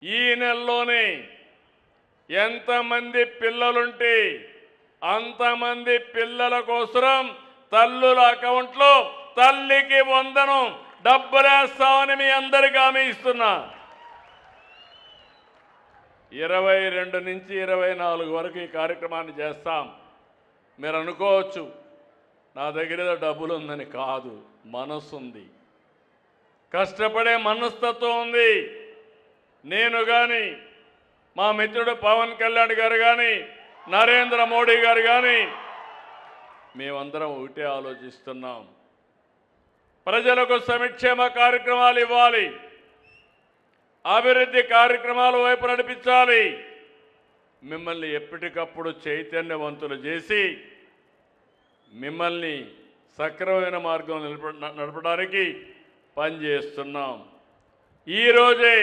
ఈ నెలలోనే ఎంతమంది పిల్లలుంటే అంతమంది పిల్లల కోసం తల్లుల అకౌంట్లో తల్లికి వందనం డబ్బులేస్తామని మీ అందరికీ హామీ ఇస్తున్నా. 22 నుంచి 24 వరకు ఈ కార్యక్రమాన్ని చేస్తాం. మీరు అనుకోవచ్చు నా దగ్గర డబ్బులు ఉందని. కాదు, మనసు ఉంది, కష్టపడే మనస్తత్వం ఉంది. నేను కానీ, మా మిత్రుడు పవన్ కళ్యాణ్ గారు కానీ, నరేంద్ర మోడీ గారు కానీ మేమందరం ఒకటే ఆలోచిస్తున్నాం. ప్రజలకు సంక్షేమ కార్యక్రమాలు ఇవ్వాలి, అభివృద్ధి కార్యక్రమాల వైపు నడిపించాలి. మిమ్మల్ని ఎప్పటికప్పుడు చైతన్యవంతులు చేసి మిమ్మల్ని సక్రమమైన మార్గం నడపడానికి పనిచేస్తున్నాం. ఈరోజే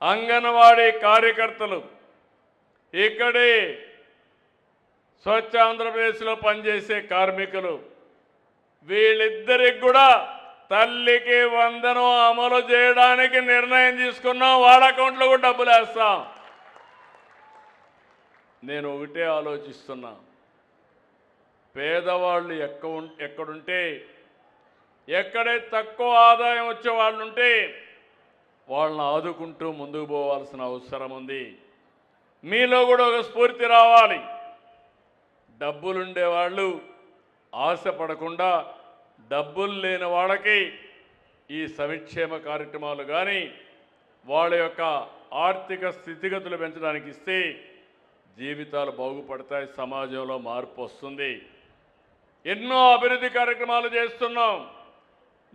అంగన్వాడీ కార్యకర్తలు ఇక్కడే స్వచ్ఛ ఆంధ్రప్రదేశ్లో పనిచేసే కార్మికులు వీళ్ళిద్దరికి కూడా తల్లికి వందనం అమలు చేయడానికి నిర్ణయం తీసుకున్నాం. వాళ్ళ అకౌంట్లో కూడా డబ్బులు వేస్తాం. నేను ఒకటే ఆలోచిస్తున్నా, పేదవాళ్ళు ఎక్కడుంటే, ఎక్కడే తక్కువ ఆదాయం వచ్చే వాళ్ళు ఉంటే వాళ్ళని ఆదుకుంటూ ముందుకు పోవాల్సిన అవసరం ఉంది. మీలో కూడా ఒక స్ఫూర్తి రావాలి. డబ్బులుండే వాళ్ళు ఆశపడకుండా డబ్బులు లేని వాళ్ళకి ఈ సంక్షేమ కార్యక్రమాలు కానీ వాళ్ళ యొక్క ఆర్థిక స్థితిగతులు పెంచడానికి ఇస్తే జీవితాలు బాగుపడతాయి, సమాజంలో మార్పు వస్తుంది. ఎన్నో అభివృద్ధి కార్యక్రమాలు చేస్తున్నాం.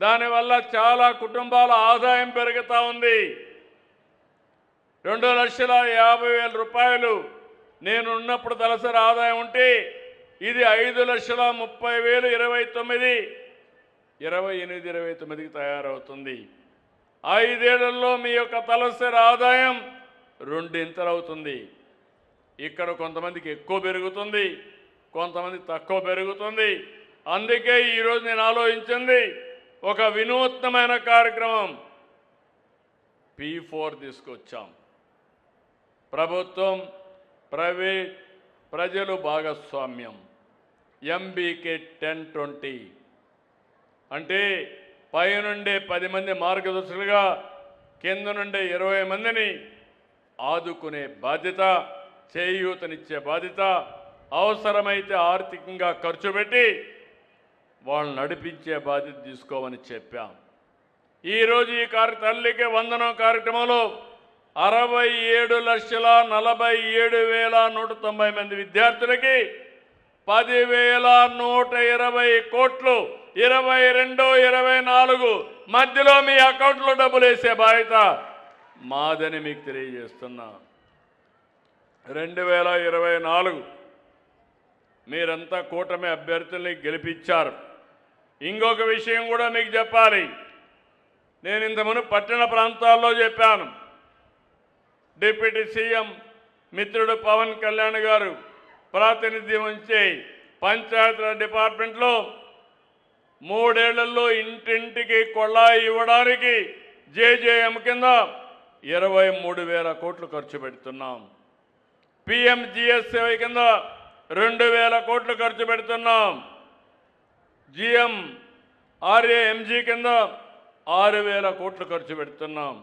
దానివల్ల చాలా కుటుంబాల ఆదాయం పెరుగుతూ ఉంది. 2,50,000 రూపాయలు నేను ఉన్నప్పుడు తలసరి ఆదాయం ఉంటే ఇది 5,30,000 28 తయారవుతుంది. 5 ఏళ్లలో మీ యొక్క తలసరి ఆదాయం 2 ఇంతలవుతుంది. ఇక్కడ కొంతమందికి ఎక్కువ పెరుగుతుంది, కొంతమంది తక్కువ పెరుగుతుంది. అందుకే ఈరోజు నేను ఆలోచించింది ఒక వినూత్నమైన కార్యక్రమం. P4 తీసుకొచ్చాం. ప్రభుత్వం, ప్రైవేట్, ప్రజలు భాగస్వామ్యం. MBK 10-20 అంటే పైనుండే 10 మంది మార్గదర్శకులుగా కింద నుండే 20 మందిని ఆదుకునే బాధ్యత, చేయూతనిచ్చే బాధ్యత, అవసరమైతే ఆర్థికంగా ఖర్చు పెట్టి వాళ్ళని నడిపించే బాధ్యత తీసుకోమని చెప్పాం. ఈరోజు ఈ తల్లికి వందనం కార్యక్రమంలో 67,47,190 మంది విద్యార్థులకి 10,120 కోట్లు 22-24 మధ్యలో మీ అకౌంట్లో డబ్బులు వేసే బాధ్యత మాదని మీకు తెలియజేస్తున్నా. 2024 మీరంతా కూటమి అభ్యర్థుల్ని గెలిపించారు. ఇంకొక విషయం కూడా మీకు చెప్పాలి. నేను ఇంతకుముందు పట్టణ ప్రాంతాల్లో చెప్పాను. డిప్యూటీ సీఎం మిత్రుడు పవన్ కళ్యాణ్ గారు ప్రాతినిధ్యం వహించే పంచాయతీరాజ్ డిపార్ట్మెంట్లో 3 ఏళ్లలో ఇంటింటికి కొళాయి ఇవ్వడానికి JJM కింద 23,000 కోట్లు ఖర్చు పెడుతున్నాం. PMGSY కింద 2,000 కోట్లు ఖర్చు పెడుతున్నాం. GMRAMG కింద 6,000 కోట్లు ఖర్చు పెడుతున్నాం.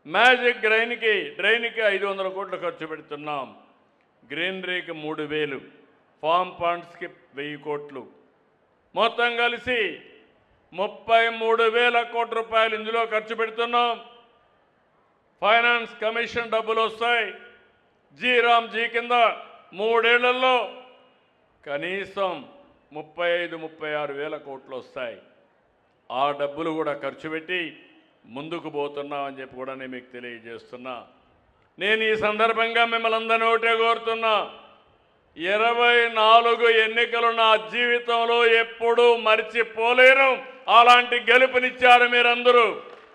మ్యాజిక్ డ్రైన్కి 500 కోట్లు ఖర్చు పెడుతున్నాం. గ్రీనరీకి 3,000, ఫామ్ పాండ్స్కి 1,000 కోట్లు, మొత్తం కలిసి 33,000 కోట్ల రూపాయలు ఇందులో ఖర్చు పెడుతున్నాం. ఫైనాన్స్ కమిషన్ డబ్బులు వస్తాయి. జీరామ్జీ కింద 3 ఏళ్లలో కనీసం 35-36 కోట్లు వస్తాయి. ఆ డబ్బులు కూడా ఖర్చు పెట్టి ముందుకు పోతున్నామని చెప్పి కూడా నేను మీకు తెలియజేస్తున్నా. నేను ఈ సందర్భంగా మిమ్మల్ని అందరినీ ఒకటే కోరుతున్నా, 24 ఎన్నికలు నా జీవితంలో ఎప్పుడూ మర్చిపోలేను. అలాంటి గెలుపునిచ్చారు మీరందరూ.